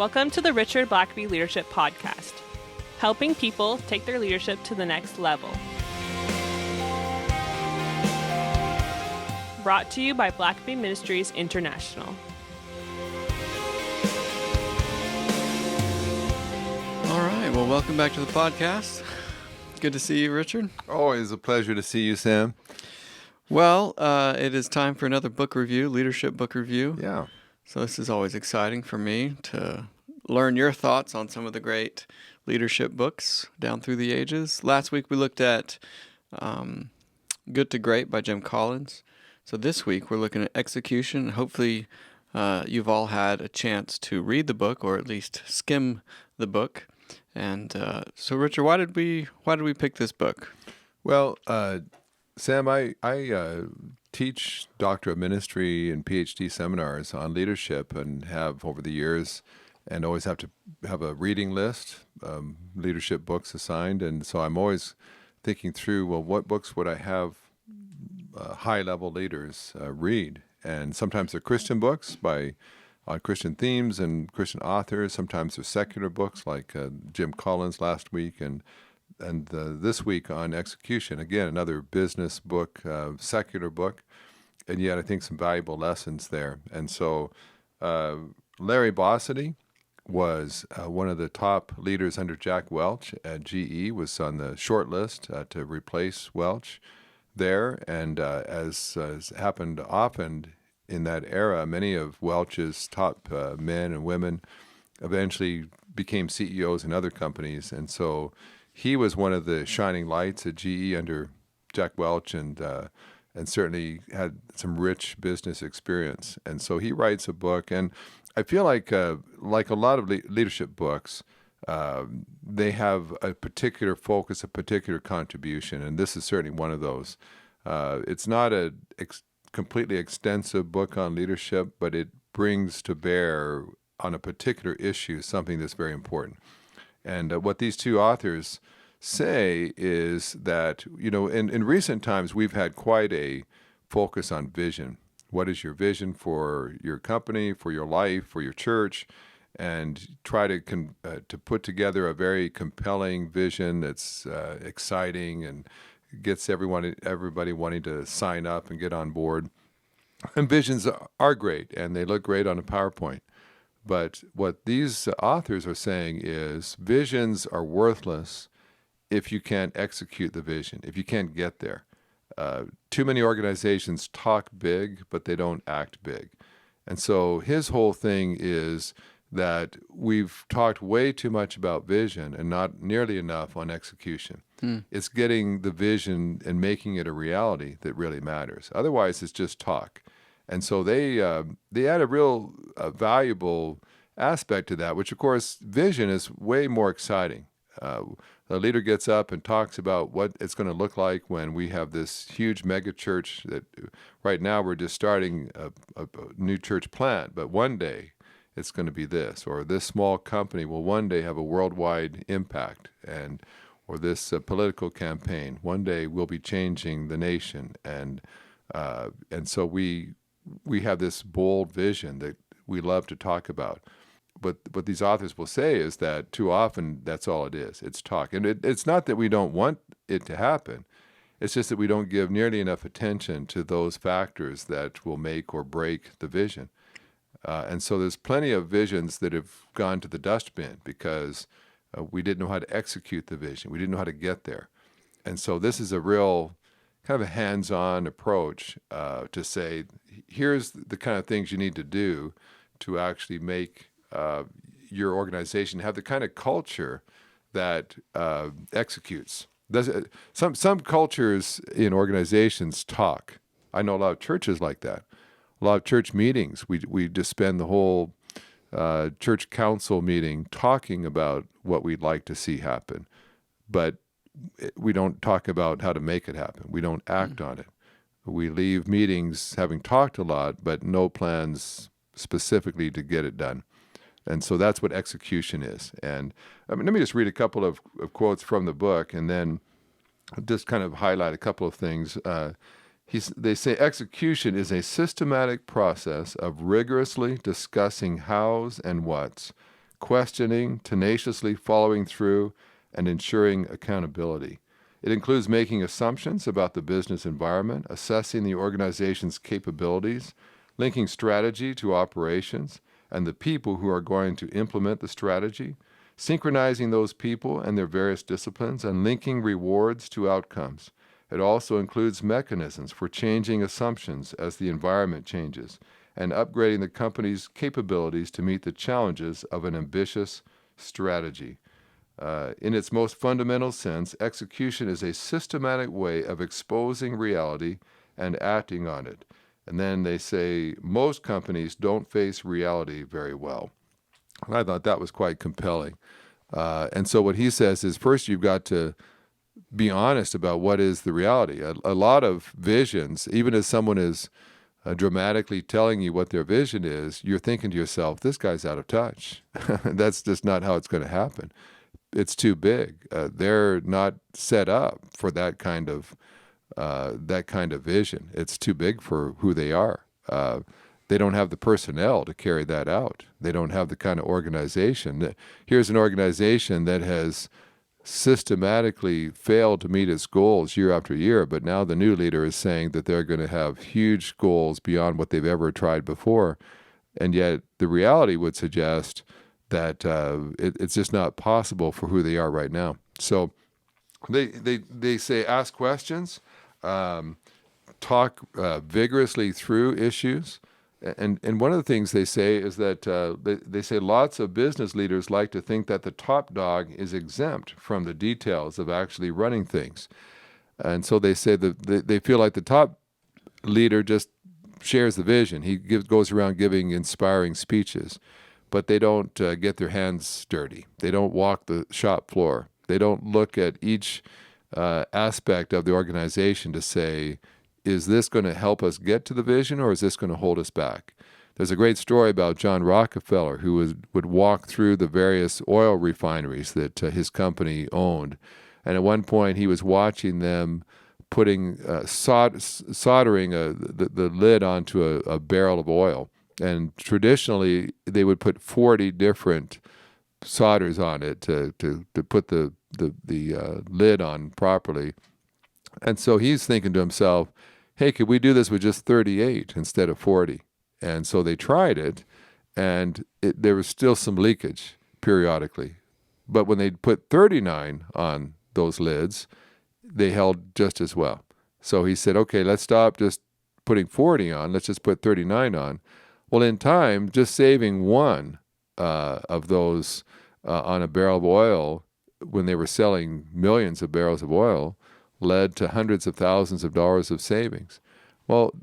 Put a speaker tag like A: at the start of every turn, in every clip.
A: Welcome to the Richard Blackaby Leadership Podcast, helping people take their leadership to the next level. Brought to you by Blackaby Ministries International.
B: All right, well, welcome back to the podcast. Good to see you, Richard.
C: Always a pleasure to see you, Sam.
B: Well, it is time for another book review, leadership book review.
C: Yeah.
B: So this is always exciting for me to learn your thoughts on some of the great leadership books down through the ages. Last week we looked at Good to Great by Jim Collins. So this week we're looking at Execution. Hopefully you've all had a chance to read the book or at least skim the book. And so, Richard, why did we pick this book?
C: Well, Sam, I teach Doctor of Ministry and PhD seminars on leadership and have over the years, and always have to have a reading list, leadership books assigned. And so I'm always thinking through, well, what books would I have high-level leaders read? And sometimes they're Christian books on Christian themes and Christian authors. Sometimes they're secular books like Jim Collins last week, and this week on Execution. Again, another business book, secular book, and yet I think some valuable lessons there. And so Larry Bossidy was one of the top leaders under Jack Welch at GE, was on the short list to replace Welch there. And as happened often in that era, many of Welch's top men and women eventually became CEOs in other companies. And so he was one of the shining lights at GE under Jack Welch, and certainly had some rich business experience. And so he writes a book, and I feel like a lot of leadership books, they have a particular focus, a particular contribution, and this is certainly one of those. It's not a completely extensive book on leadership, but it brings to bear on a particular issue something that's very important. And what these two authors say is that, in recent times, we've had quite a focus on vision. What is your vision for your company, for your life, for your church? And try to put together a very compelling vision that's exciting and gets everybody wanting to sign up and get on board. And visions are great, and they look great on a PowerPoint. But what these authors are saying is visions are worthless if you can't execute the vision, if you can't get there. Too many organizations talk big, but they don't act big. And so his whole thing is that we've talked way too much about vision and not nearly enough on execution. It's getting the vision and making it a reality that really matters. Otherwise, it's just talk. And so they add a real valuable aspect to that, which, of course, vision is way more exciting. The leader gets up and talks about what it's going to look like when we have this huge mega church that right now we're just starting a new church plant, but one day it's going to be this, or this small company will one day have a worldwide impact, or this political campaign one day will be changing the nation, and so we have this bold vision that we love to talk about. But what these authors will say is that too often that's all it is. It's talk. And it's not that we don't want it to happen. It's just that we don't give nearly enough attention to those factors that will make or break the vision. And so there's plenty of visions that have gone to the dustbin because we didn't know how to execute the vision. We didn't know how to get there. And so this is a real kind of a hands-on approach to say, here's the kind of things you need to do to actually make your organization have the kind of culture that executes. Some cultures in organizations talk. I know a lot of churches like that. A lot of church meetings, we just spend the whole church council meeting talking about what we'd like to see happen, but we don't talk about how to make it happen. We don't act on it. We leave meetings having talked a lot, but no plans specifically to get it done. And so that's what execution is. And let me just read a couple of quotes from the book and then just kind of highlight a couple of things. They say execution is a systematic process of rigorously discussing hows and whats, questioning, tenaciously following through, and ensuring accountability. It includes making assumptions about the business environment, assessing the organization's capabilities, linking strategy to operations, and the people who are going to implement the strategy, synchronizing those people and their various disciplines, and linking rewards to outcomes. It also includes mechanisms for changing assumptions as the environment changes, and upgrading the company's capabilities to meet the challenges of an ambitious strategy. In its most fundamental sense, execution is a systematic way of exposing reality and acting on it. And then they say most companies don't face reality very well. And I thought that was quite compelling. And so what he says is, first you've got to be honest about what is the reality. A lot of visions, even as someone is dramatically telling you what their vision is, you're thinking to yourself, this guy's out of touch. That's just not how it's going to happen. It's too big. They're not set up for that kind of vision. It's too big for who they are. They don't have the personnel to carry that out. They don't have the kind of organization. Here's an organization that has systematically failed to meet its goals year after year, but now the new leader is saying that they're going to have huge goals beyond what they've ever tried before. And yet the reality would suggest that it's just not possible for who they are right now. So they say ask questions, talk vigorously through issues. And one of the things they say is that they say lots of business leaders like to think that the top dog is exempt from the details of actually running things. And so they say that they feel like the top leader just shares the vision. He goes around giving inspiring speeches, but they don't get their hands dirty. They don't walk the shop floor. They don't look at each aspect of the organization to say, is this going to help us get to the vision, or is this going to hold us back? There's a great story about John Rockefeller, who would walk through the various oil refineries that his company owned. And at one point, he was watching them putting soldering the lid onto a barrel of oil. And traditionally, they would put 40 different solders on it to put the lid on properly. And so he's thinking to himself, hey, could we do this with just 38 instead of 40? And so they tried it, and there was still some leakage periodically. But when they put 39 on those lids, they held just as well. So he said, okay, let's stop just putting 40 on. Let's just put 39 on. Well, in time, just saving one of those on a barrel of oil, when they were selling millions of barrels of oil, led to hundreds of thousands of dollars of savings. Well,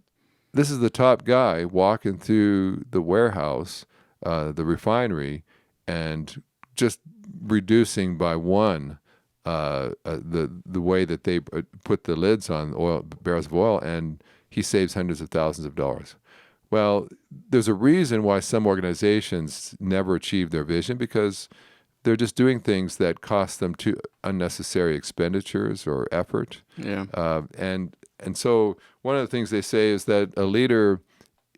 C: this is the top guy walking through the warehouse, the refinery, and just reducing by one the way that they put the lids on barrels of oil, and he saves hundreds of thousands of dollars. Well, there's a reason why some organizations never achieve their vision, because they're just doing things that cost them too unnecessary expenditures or effort.
B: Yeah.
C: And so one of the things they say is that a leader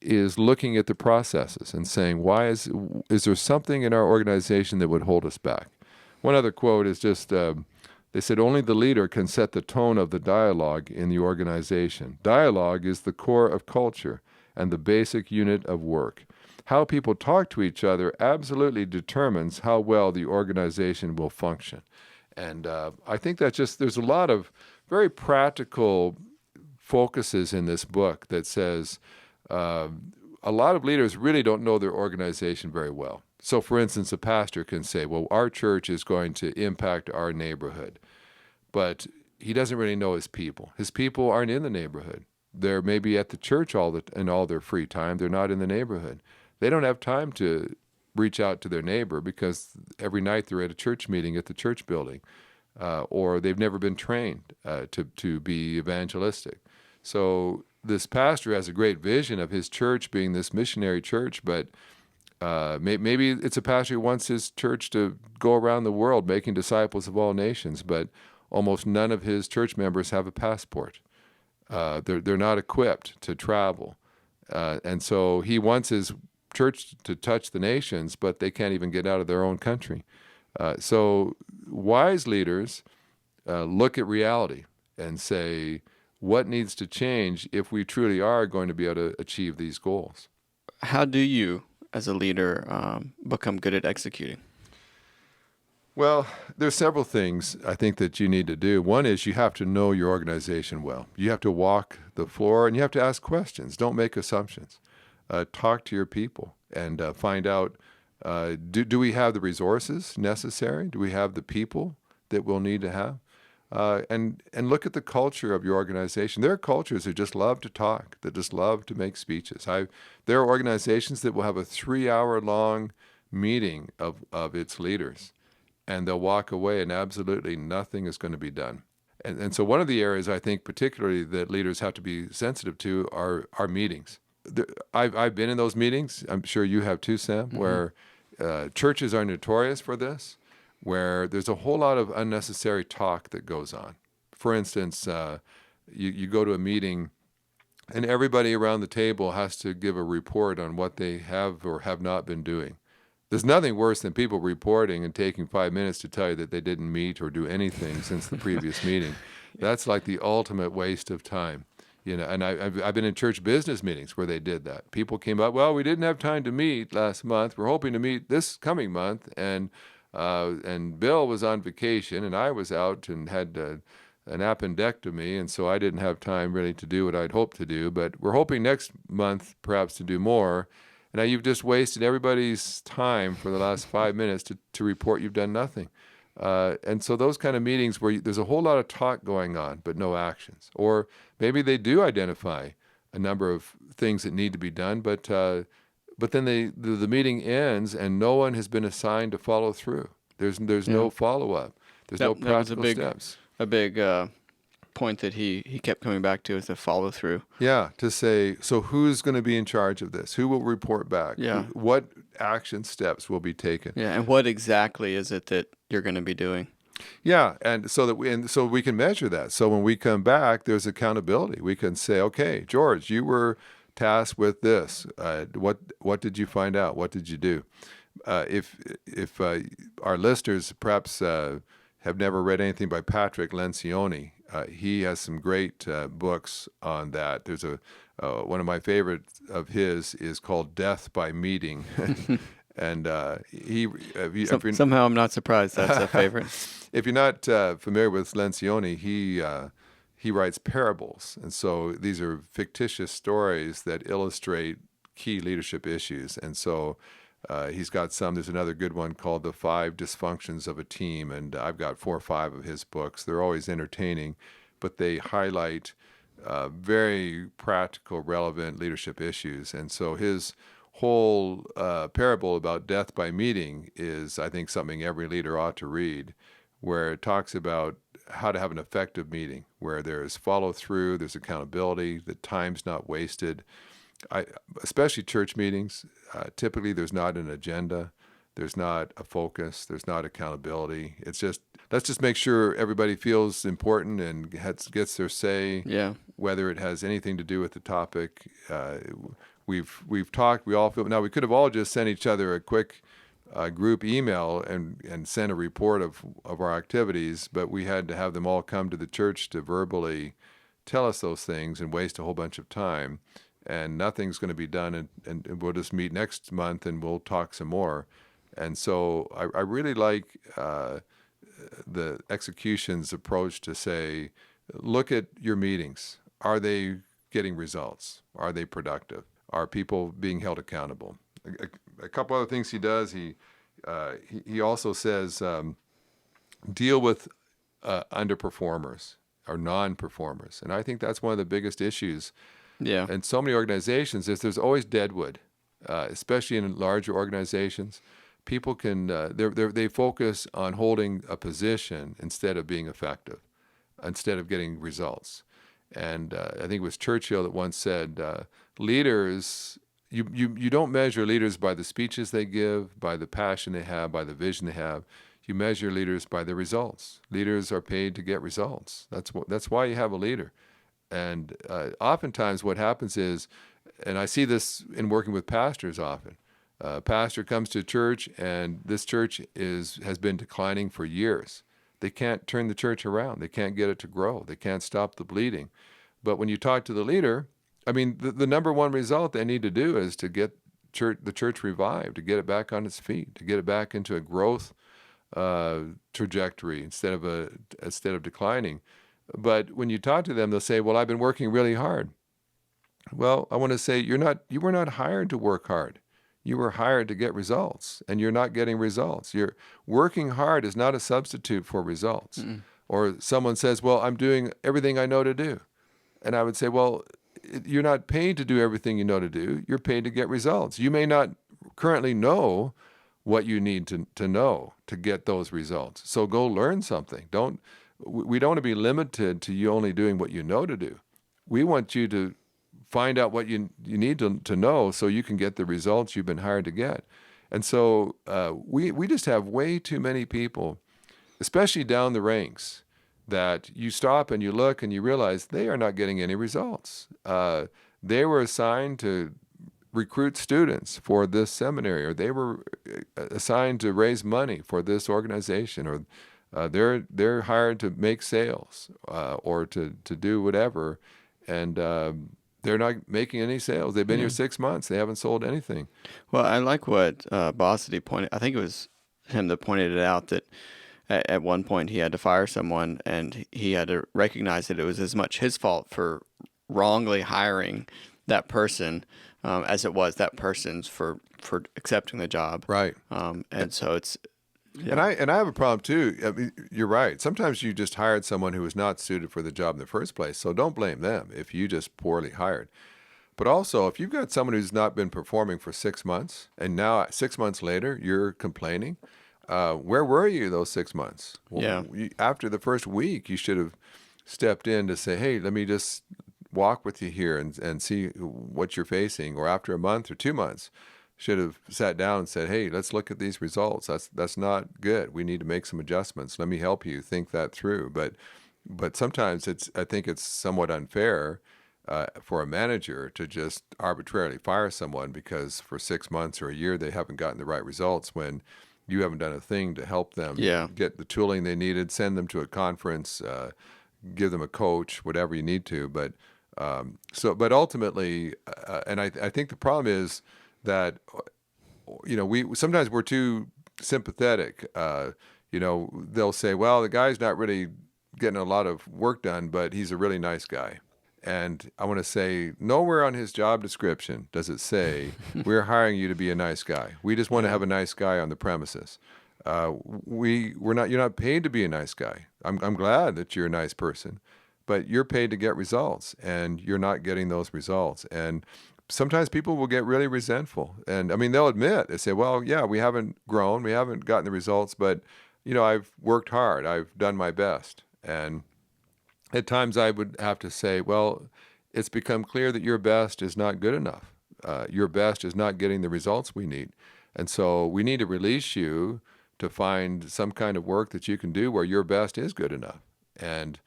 C: is looking at the processes and saying, is there something in our organization that would hold us back? One other quote is just, they said, only the leader can set the tone of the dialogue in the organization. Dialogue is the core of culture and the basic unit of work. How people talk to each other absolutely determines how well the organization will function. And I think there's a lot of very practical focuses in this book that says a lot of leaders really don't know their organization very well. So, for instance, a pastor can say, well, our church is going to impact our neighborhood. But he doesn't really know his people. His people aren't in the neighborhood. They're maybe at the church in all their free time. They're not in the neighborhood. They don't have time to reach out to their neighbor because every night they're at a church meeting at the church building, or they've never been trained to be evangelistic. So this pastor has a great vision of his church being this missionary church, but maybe it's a pastor who wants his church to go around the world making disciples of all nations, but almost none of his church members have a passport. They're not equipped to travel. And so he wants his church to touch the nations, but they can't even get out of their own country. So wise leaders look at reality and say, what needs to change if we truly are going to be able to achieve these goals?
B: How do you, as a leader, become good at executing?
C: Well, there's several things I think that you need to do. One is you have to know your organization well. You have to walk the floor and you have to ask questions. Don't make assumptions. Talk to your people and find out, do we have the resources necessary? Do we have the people that we'll need to have? And look at the culture of your organization. There are cultures that just love to talk, that just love to make speeches. There are organizations that will have a 3-hour-long meeting of its leaders, and they'll walk away and absolutely nothing is going to be done. And so one of the areas I think particularly that leaders have to be sensitive to are meetings. I've been in those meetings. I'm sure you have too, Sam, where churches are notorious for this, where there's a whole lot of unnecessary talk that goes on. For instance, you go to a meeting and everybody around the table has to give a report on what they have or have not been doing. There's nothing worse than people reporting and taking 5 minutes to tell you that they didn't meet or do anything since the previous meeting. That's like the ultimate waste of time. And I've been in church business meetings where they did that. People came up, well, we didn't have time to meet last month. We're hoping to meet this coming month, and Bill was on vacation, and I was out and had an appendectomy, and so I didn't have time really to do what I'd hoped to do. But we're hoping next month perhaps to do more. And now you've just wasted everybody's time for the last 5 minutes to report you've done nothing. And so those kind of meetings where there's a whole lot of talk going on, but no actions. Or maybe they do identify a number of things that need to be done, but then the meeting ends and no one has been assigned to follow through. There's no follow-up. There's no practical steps.
B: A big point that he kept coming back to is the follow-through.
C: Yeah, to say, so who's going to be in charge of this? Who will report back?
B: Yeah.
C: What action steps will be taken?
B: Yeah, and what exactly is it that you're going to be doing?
C: Yeah, and so we can measure that. So when we come back, there's accountability. We can say, okay, George, you were tasked with this. What did you find out? What did you do? If our listeners perhaps have never read anything by Patrick Lencioni, he has some great books on that. There's one of my favorites of his is called Death by Meeting. And
B: somehow I'm not surprised that's a favorite.
C: If you're not familiar with Lencioni, he writes parables. And so these are fictitious stories that illustrate key leadership issues. And so he's got some. There's another good one called The 5 Dysfunctions of a Team. And I've got 4 or 5 of his books. They're always entertaining, but they highlight very practical, relevant leadership issues. And so his whole parable about death by meeting is, I think, something every leader ought to read, where it talks about how to have an effective meeting, where there's follow-through, there's accountability, the time's not wasted. Especially church meetings, typically there's not an agenda, there's not a focus, there's not accountability. It's just, let's just make sure everybody feels important and gets their say, whether it has anything to do with the topic. We've talked, we all feel, now we could have all just sent each other a quick group email and sent a report of our activities, but we had to have them all come to the church to verbally tell us those things and waste a whole bunch of time. And nothing's going to be done, and we'll just meet next month and we'll talk some more. And so I really like the executions approach to say, look at your meetings. Are they getting results? Are they productive? Are people being held accountable? A couple other things he does. He also says, deal with underperformers or non-performers. And I think that's one of the biggest issues.
B: Yeah.
C: And so many organizations is there's always deadwood, especially in larger organizations. People can they focus on holding a position instead of being effective, instead of getting results. And I think it was Churchill that once said, leaders, you don't measure leaders by the speeches they give, by the passion they have, by the vision they have. You measure leaders by the results. Leaders are paid to get results. That's why you have a leader. And oftentimes what happens is I see this in working with pastors often. A pastor comes to a church, and this church has been declining for years. They can't turn the church around. They can't get it to grow. They can't stop the bleeding. But when you talk to the leader, I mean, the number one result they need to do is to get the church revived, to get it back on its feet, to get it back into a growth trajectory instead of declining. But when you talk to them, they'll say, "Well, I've been working really hard." Well, I want to say you were not hired to work hard. You were hired to get results, and you're not getting results. You're working hard is not a substitute for results. Mm-mm. Or someone says, "Well, I'm doing everything I know to do." And I would say, "Well, you're not paid to do everything you know to do. You're paid to get results. You may not currently know what you need to know to get those results. So go learn something. We don't want to be limited to you only doing what you know to do. We want you to find out what you need to know so you can get the results you've been hired to get." And so we just have way too many people, especially down the ranks, that you stop and you look and you realize they are not getting any results. They were assigned to recruit students for this seminary, or they were assigned to raise money for this organization, or they're hired to make sales or to do whatever, and they're not making any sales. They've been here 6 months. They haven't sold anything.
B: Well, I like what Bossidy pointed. I think it was him that pointed it out, that at one point he had to fire someone, and he had to recognize that it was as much his fault for wrongly hiring that person as it was that person's for accepting the job.
C: Right.
B: And so it's. Yeah.
C: And I have a problem too. I mean, you're right. Sometimes you just hired someone who was not suited for the job in the first place. So don't blame them if you just poorly hired. But also, if you've got someone who's not been performing for 6 months, and now 6 months later you're complaining, where were you those 6 months? Well, after the first week, you should have stepped in to say, "Hey, let me just walk with you here and see what you're facing." Or after a month or 2 months, should have sat down and said, "Hey, let's look at these results. That's not good. We need to make some adjustments. Let me help you think that through." But sometimes I think it's somewhat unfair for a manager to just arbitrarily fire someone because for 6 months or a year they haven't gotten the right results, when you haven't done a thing to help them get the tooling they needed, send them to a conference, give them a coach, whatever you need to. But ultimately, and I think the problem is that, we're too sympathetic. They'll say, "Well, the guy's not really getting a lot of work done, but he's a really nice guy." And I want to say, nowhere on his job description does it say, "We're hiring you to be a nice guy. We just want to have a nice guy on the premises." You're not paid to be a nice guy. I'm glad that you're a nice person, but you're paid to get results, and you're not getting those results. And sometimes people will get really resentful, and I mean, they'll admit, they say, "Well, yeah, we haven't grown, we haven't gotten the results, but I've worked hard, I've done my best." And at times I would have to say, "Well, it's become clear that your best is not good enough. Your best is not getting the results we need. And so we need to release you to find some kind of work that you can do where your best is good enough. And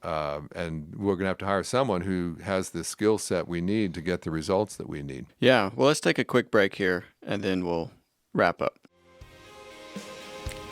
C: we're going to have to hire someone who has the skill set we need to get the results that we need."
B: Yeah. Well, let's take a quick break here, and then we'll wrap up.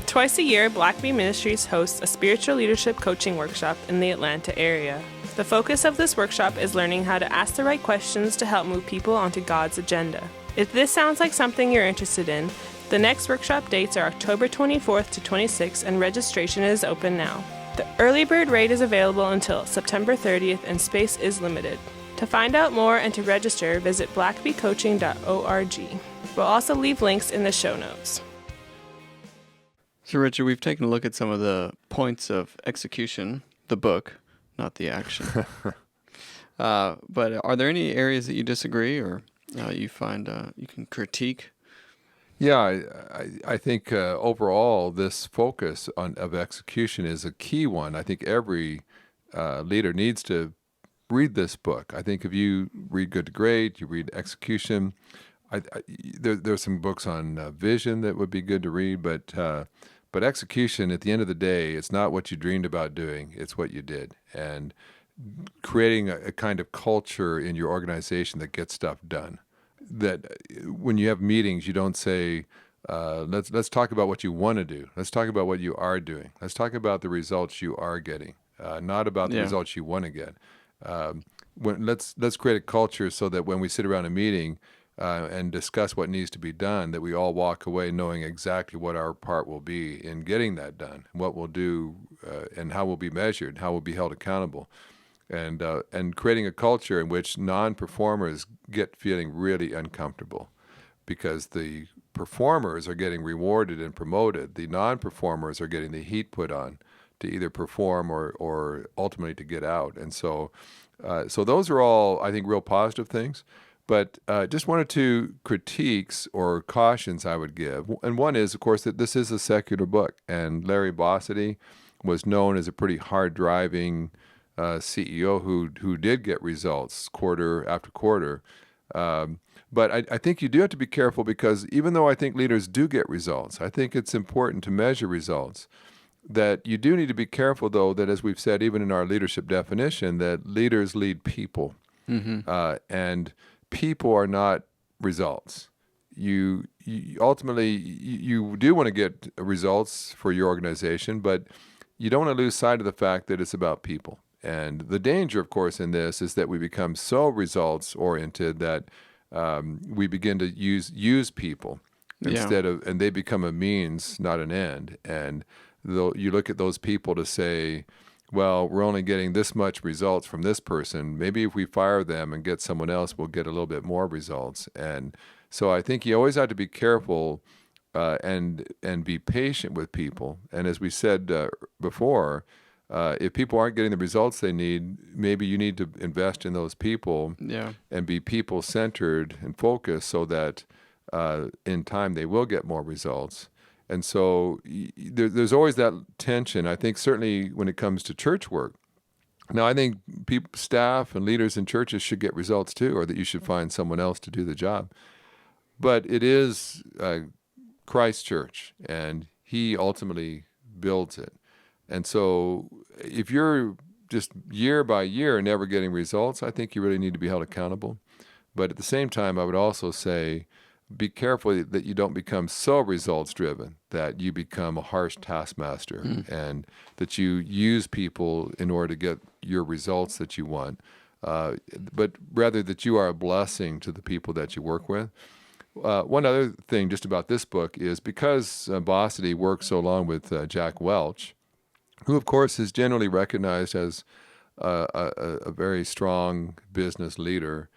A: Twice a year, Blackaby Ministries hosts a spiritual leadership coaching workshop in the Atlanta area. The focus of this workshop is learning how to ask the right questions to help move people onto God's agenda. If this sounds like something you're interested in, the next workshop dates are October 24th to 26th, and registration is open now. The early bird rate is available until September 30th, and space is limited. To find out more and to register, visit blackabycoaching.org. We'll also leave links in the show notes.
B: So, Richard, we've taken a look at some of the points of execution, the book, not the action. But are there any areas that you disagree, or you find you can critique?
C: Yeah, I think overall this focus of execution is a key one. I think every leader needs to read this book. I think if you read Good to Great, you read Execution. There's some books on vision that would be good to read, but execution, at the end of the day, it's not what you dreamed about doing, it's what you did. And creating a kind of culture in your organization that gets stuff done. That when you have meetings, you don't say, let's talk about what you want to do. Let's talk about what you are doing. Let's talk about the results you are getting, not about the results you want to get. Let's create a culture so that when we sit around a meeting and discuss what needs to be done, that we all walk away knowing exactly what our part will be in getting that done, what we'll do, and how we'll be measured, how we'll be held accountable. And creating a culture in which non-performers get feeling really uncomfortable because the performers are getting rewarded and promoted. The non-performers are getting the heat put on to either perform or ultimately to get out. And so those are all, I think, real positive things. But just one or two critiques or cautions I would give. And one is, of course, that this is a secular book. And Larry Bossidy was known as a pretty hard-driving CEO who did get results quarter after quarter. But I think you do have to be careful because even though I think leaders do get results, I think it's important to measure results. That you do need to be careful, though, that as we've said, even in our leadership definition, that leaders lead people. And people are not results. You ultimately, you do want to get results for your organization, but you don't want to lose sight of the fact that it's about people. And the danger, of course, in this is that we become so results-oriented that we begin to use people instead of, and they become a means, not an end. And you look at those people to say, well, we're only getting this much results from this person. Maybe if we fire them and get someone else, we'll get a little bit more results. And so I think you always have to be careful and be patient with people. And as we said before, if people aren't getting the results they need, maybe you need to invest in those people and be people-centered and focused so that in time they will get more results. And so there's always that tension, I think, certainly when it comes to church work. Now, I think staff and leaders in churches should get results too, or that you should find someone else to do the job. But it is Christ's church, and he ultimately builds it. And so if you're just year by year never getting results, I think you really need to be held accountable. But at the same time, I would also say, be careful that you don't become so results-driven that you become a harsh taskmaster and that you use people in order to get your results that you want, but rather that you are a blessing to the people that you work with. One other thing just about this book is because Bossidy worked so long with Jack Welch, who, of course, is generally recognized as a very strong business leader.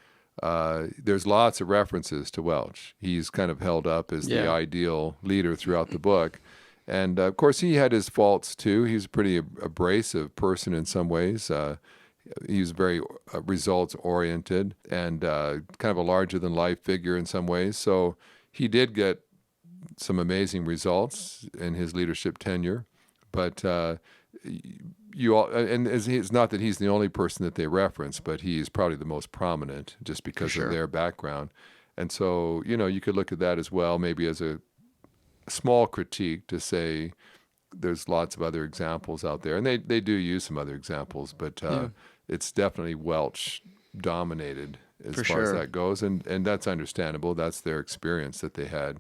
C: There's lots of references to Welch. He's kind of held up as the ideal leader throughout the book. And, of course, he had his faults, too. He was a pretty abrasive person in some ways. He was very results-oriented and kind of a larger-than-life figure in some ways. So he did get some amazing results in his leadership tenure. But it's not that he's the only person that they reference, but he is probably the most prominent just because of their background. And so, you could look at that as well, maybe as a small critique to say there's lots of other examples out there. And they do use some other examples, but it's definitely Welch dominated as far as that goes. And that's understandable. That's their experience that they had.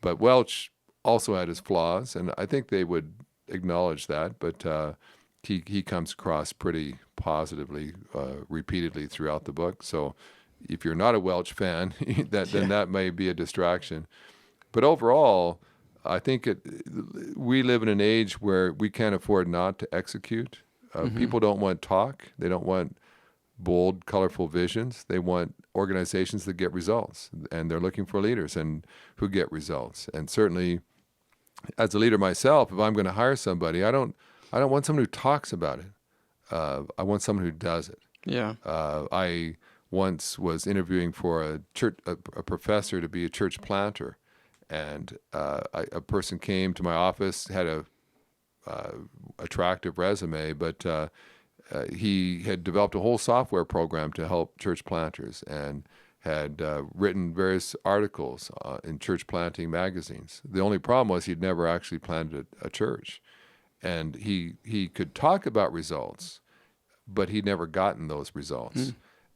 C: But Welch also had his flaws, and I think they would acknowledge that, but he comes across pretty positively repeatedly throughout the book. So if you're not a Welch fan, then that may be a distraction. But overall, I think we live in an age where we can't afford not to execute. People don't want talk. They don't want bold, colorful visions. They want organizations that get results, and they're looking for leaders and who get results. And certainly, as a leader myself, if I'm going to hire somebody, I don't want someone who talks about it. I want someone who does it. Yeah. I once was interviewing for a professor to be a church planter, and a person came to my office, had a attractive resume, but he had developed a whole software program to help church planters and had written various articles in church planting magazines. The only problem was he'd never actually planted a church. And he could talk about results, but he'd never gotten those results.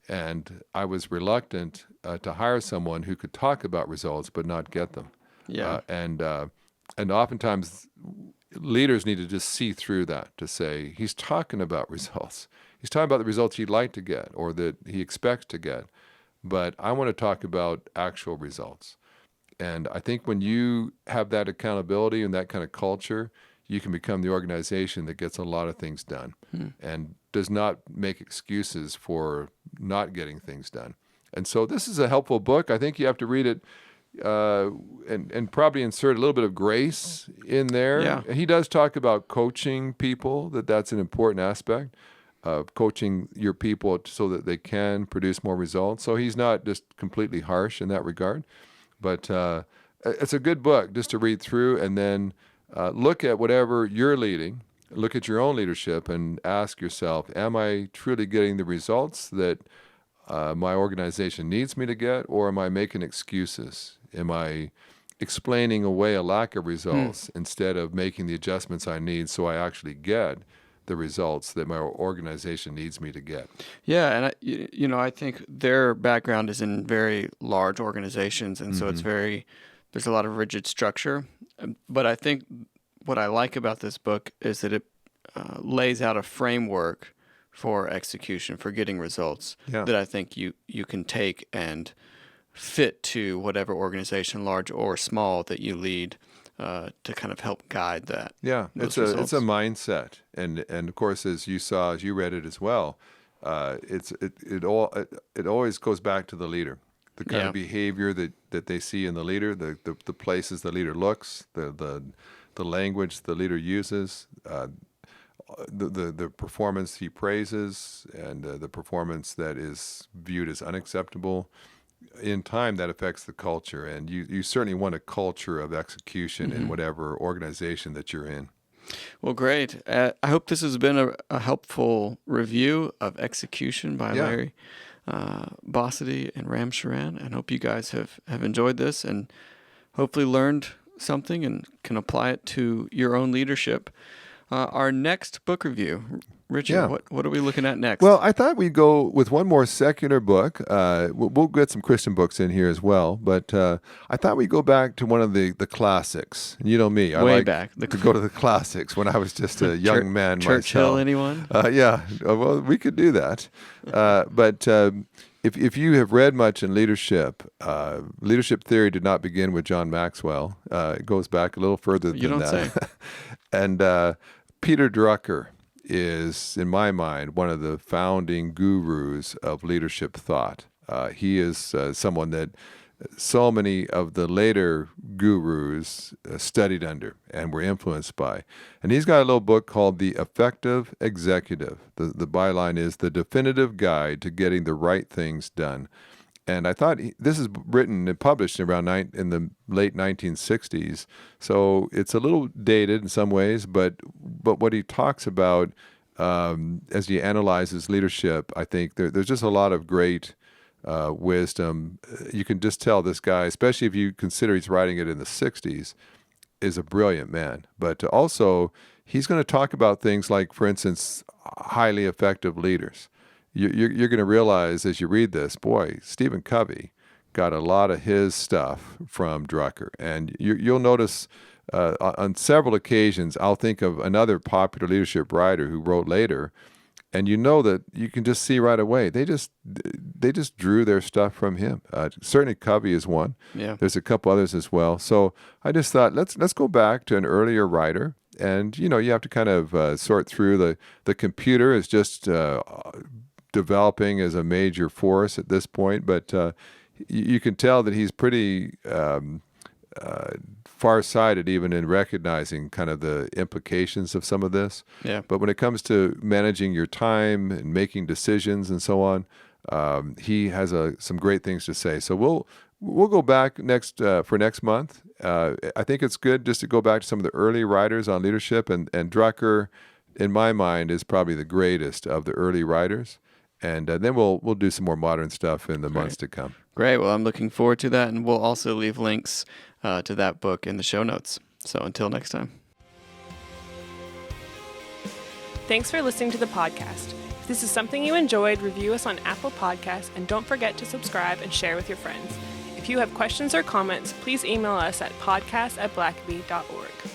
C: And I was reluctant to hire someone who could talk about results but not get them.
B: Yeah.
C: And oftentimes leaders need to just see through that to say, he's talking about results. He's talking about the results he'd like to get or that he expects to get. But I want to talk about actual results. And I think when you have that accountability and that kind of culture, you can become the organization that gets a lot of things done and does not make excuses for not getting things done. And so this is a helpful book. I think you have to read it and probably insert a little bit of grace in there.
B: Yeah.
C: He does talk about coaching people, that's an important aspect of coaching your people so that they can produce more results. So he's not just completely harsh in that regard. But it's a good book just to read through and then look at whatever you're leading, look at your own leadership and ask yourself, am I truly getting the results that my organization needs me to get, or am I making excuses? Am I explaining away a lack of results instead of making the adjustments I need so I actually get the results that my organization needs me to get?
B: Yeah, and I think their background is in very large organizations, and so there's a lot of rigid structure. But I think what I like about this book is that it lays out a framework for execution, for getting results that I think you can take and fit to whatever organization, large or small, that you lead to kind of help guide that.
C: Yeah, it's a mindset, and of course, as you read it as well, it always goes back to the leader, the kind of behavior that they see in the leader, the places the leader looks, the language the leader uses, the performance he praises, and the performance that is viewed as unacceptable. In time, that affects the culture, and you certainly want a culture of execution in whatever organization that you're in.
B: Well, great. I hope this has been a helpful review of Execution by Larry Bossidy and Ram Charan, and hope you guys have enjoyed this and hopefully learned something and can apply it to your own leadership. Our next book review, Richard, what are we looking at next?
C: Well, I thought we'd go with one more secular book. We'll get some Christian books in here as well, but I thought we'd go back to one of the classics. You know me, I like to go to the classics when I was just a young man myself.
B: Churchill, anyone?
C: Yeah, well, we could do that. But if you have read much in leadership, leadership theory did not begin with John Maxwell. It goes back a little further than that.
B: You don't say.
C: And Peter Drucker is, in my mind, one of the founding gurus of leadership thought. He is someone that so many of the later gurus studied under and were influenced by. And he's got a little book called The Effective Executive. The byline is The Definitive Guide to Getting the Right Things Done. And I thought this is written and published around in the late 1960s, so it's a little dated in some ways. But what he talks about as he analyzes leadership, I think there's just a lot of great wisdom. You can just tell this guy, especially if you consider he's writing it in the 60s, is a brilliant man. But also, he's going to talk about things like, for instance, highly effective leaders. You're going to realize as you read this, boy, Stephen Covey got a lot of his stuff from Drucker. And you'll notice on several occasions, I'll think of another popular leadership writer who wrote later, and you know that you can just see right away, they just drew their stuff from him. Certainly Covey is one.
B: Yeah.
C: There's a couple others as well. So I just thought, let's go back to an earlier writer. And, you have to kind of sort through the computer is just developing as a major force at this point, but you can tell that he's pretty far-sighted even in recognizing kind of the implications of some of this.
B: Yeah.
C: But when it comes to managing your time and making decisions and so on, he has some great things to say. So we'll go back for next month. I think it's good just to go back to some of the early writers on leadership, and Drucker, in my mind, is probably the greatest of the early writers. And then we'll do some more modern stuff in the months to come.
B: Great. Well, I'm looking forward to that, and we'll also leave links to that book in the show notes. So until next time.
A: Thanks for listening to the podcast. If this is something you enjoyed, review us on Apple Podcasts, and don't forget to subscribe and share with your friends. If you have questions or comments, please email us at podcast@blackaby.org.